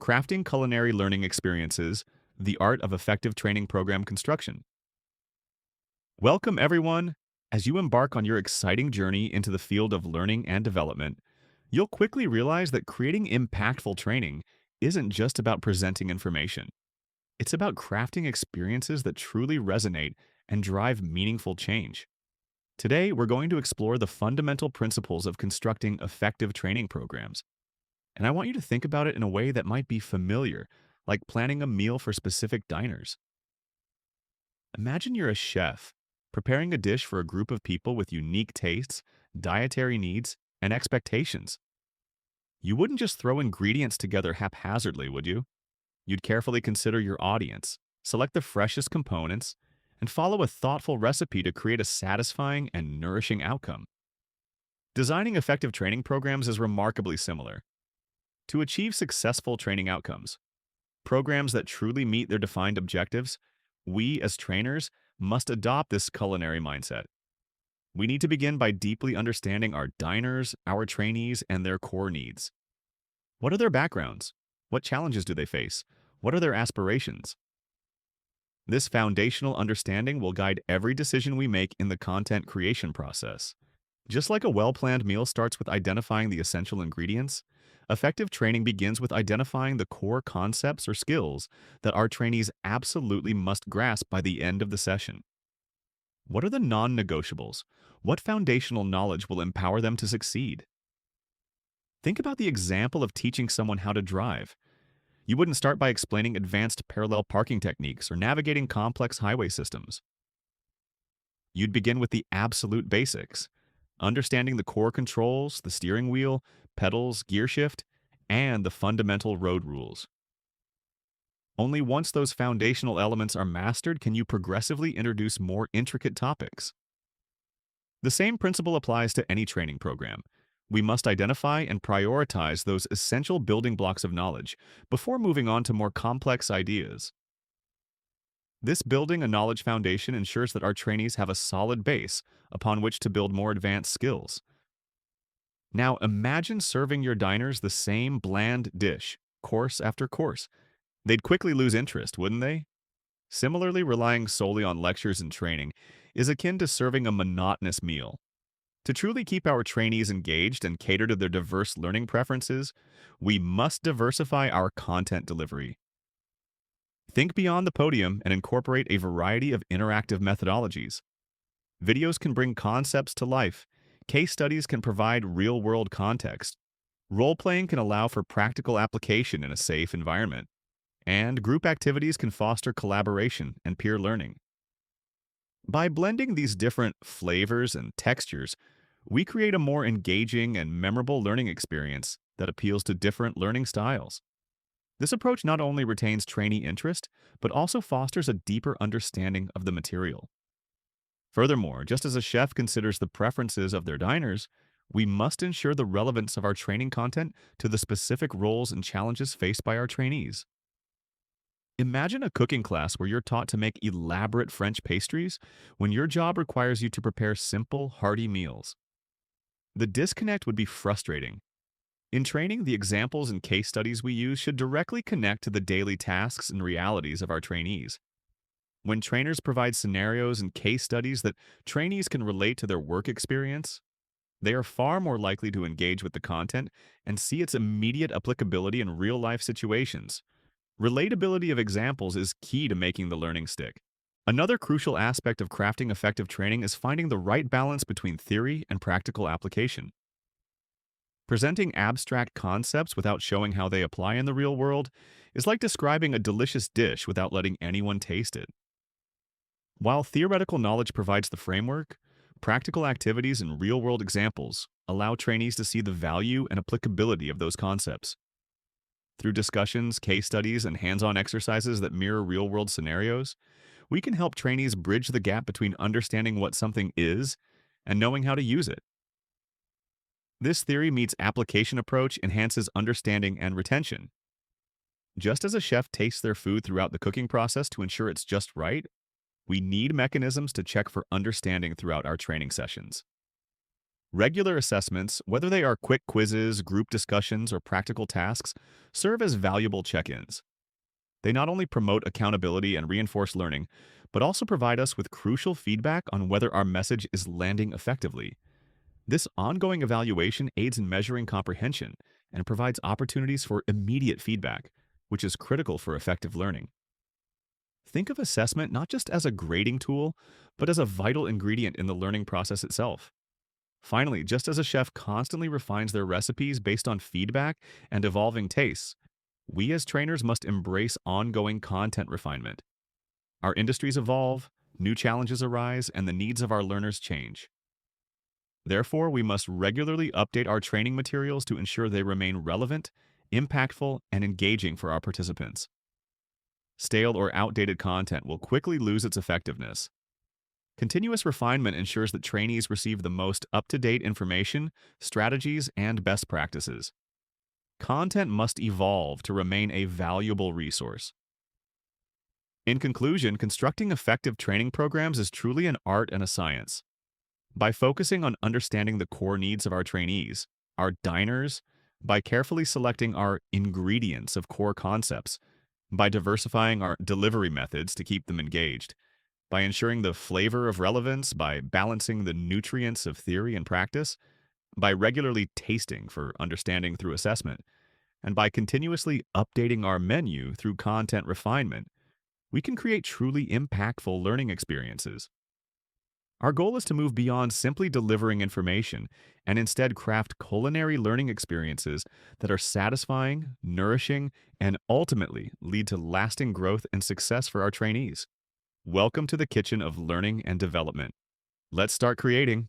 Crafting Culinary Learning Experiences, the Art of Effective Training Program Construction. Welcome, everyone. As you embark on your exciting journey into the field of learning and development, you'll quickly realize that creating impactful training isn't just about presenting information. It's about crafting experiences that truly resonate and drive meaningful change. Today, we're going to explore the fundamental principles of constructing effective training programs. And I want you to think about it in a way that might be familiar, like planning a meal for specific diners. Imagine you're a chef, preparing a dish for a group of people with unique tastes, dietary needs, and expectations. You wouldn't just throw ingredients together haphazardly, would you? You'd carefully consider your audience, select the freshest components, and follow a thoughtful recipe to create a satisfying and nourishing outcome. Designing effective training programs is remarkably similar. To achieve successful training outcomes, programs that truly meet their defined objectives, we as trainers must adopt this culinary mindset. We need to begin by deeply understanding our diners, our trainees, and their core needs. What are their backgrounds? What challenges do they face? What are their aspirations? This foundational understanding will guide every decision we make in the content creation process. Just like a well-planned meal starts with identifying the essential ingredients, effective training begins with identifying the core concepts or skills that our trainees absolutely must grasp by the end of the session. What are the non-negotiables? What foundational knowledge will empower them to succeed? Think about the example of teaching someone how to drive. You wouldn't start by explaining advanced parallel parking techniques or navigating complex highway systems. You'd begin with the absolute basics, understanding the core controls, the steering wheel, pedals, gear shift, and the fundamental road rules. Only once those foundational elements are mastered can you progressively introduce more intricate topics. The same principle applies to any training program. We must identify and prioritize those essential building blocks of knowledge before moving on to more complex ideas. This building a knowledge foundation ensures that our trainees have a solid base upon which to build more advanced skills. Now imagine serving your diners the same bland dish, course after course. They'd quickly lose interest, wouldn't they? Similarly, relying solely on lectures and training is akin to serving a monotonous meal. To truly keep our trainees engaged and cater to their diverse learning preferences, we must diversify our content delivery. Think beyond the podium and incorporate a variety of interactive methodologies. Videos can bring concepts to life. Case studies can provide real-world context. Role-playing can allow for practical application in a safe environment. And group activities can foster collaboration and peer learning. By blending these different flavors and textures, we create a more engaging and memorable learning experience that appeals to different learning styles. This approach not only retains trainee interest, but also fosters a deeper understanding of the material. Furthermore, just as a chef considers the preferences of their diners, we must ensure the relevance of our training content to the specific roles and challenges faced by our trainees. Imagine a cooking class where you're taught to make elaborate French pastries when your job requires you to prepare simple, hearty meals. The disconnect would be frustrating. In training, the examples and case studies we use should directly connect to the daily tasks and realities of our trainees. When trainers provide scenarios and case studies that trainees can relate to their work experience, they are far more likely to engage with the content and see its immediate applicability in real-life situations. Relatability of examples is key to making the learning stick. Another crucial aspect of crafting effective training is finding the right balance between theory and practical application. Presenting abstract concepts without showing how they apply in the real world is like describing a delicious dish without letting anyone taste it. While theoretical knowledge provides the framework, practical activities and real-world examples allow trainees to see the value and applicability of those concepts. Through discussions, case studies, and hands-on exercises that mirror real-world scenarios, we can help trainees bridge the gap between understanding what something is and knowing how to use it. This theory meets application approach enhances understanding and retention. Just as a chef tastes their food throughout the cooking process to ensure it's just right, we need mechanisms to check for understanding throughout our training sessions. Regular assessments, whether they are quick quizzes, group discussions, or practical tasks, serve as valuable check-ins. They not only promote accountability and reinforce learning, but also provide us with crucial feedback on whether our message is landing effectively. This ongoing evaluation aids in measuring comprehension and provides opportunities for immediate feedback, which is critical for effective learning. Think of assessment not just as a grading tool, but as a vital ingredient in the learning process itself. Finally, just as a chef constantly refines their recipes based on feedback and evolving tastes, we as trainers must embrace ongoing content refinement. Our industries evolve, new challenges arise, and the needs of our learners change. Therefore, we must regularly update our training materials to ensure they remain relevant, impactful, and engaging for our participants. Stale or outdated content will quickly lose its effectiveness. Continuous refinement ensures that trainees receive the most up-to-date information, strategies, and best practices. Content must evolve to remain a valuable resource. In conclusion, constructing effective training programs is truly an art and a science. By focusing on understanding the core needs of our trainees, our diners, by carefully selecting our ingredients of core concepts, by diversifying our delivery methods to keep them engaged, by ensuring the flavor of relevance, by balancing the nutrients of theory and practice, by regularly tasting for understanding through assessment, and by continuously updating our menu through content refinement, we can create truly impactful learning experiences. Our goal is to move beyond simply delivering information and instead craft culinary learning experiences that are satisfying, nourishing, and ultimately lead to lasting growth and success for our trainees. Welcome to the kitchen of learning and development. Let's start creating.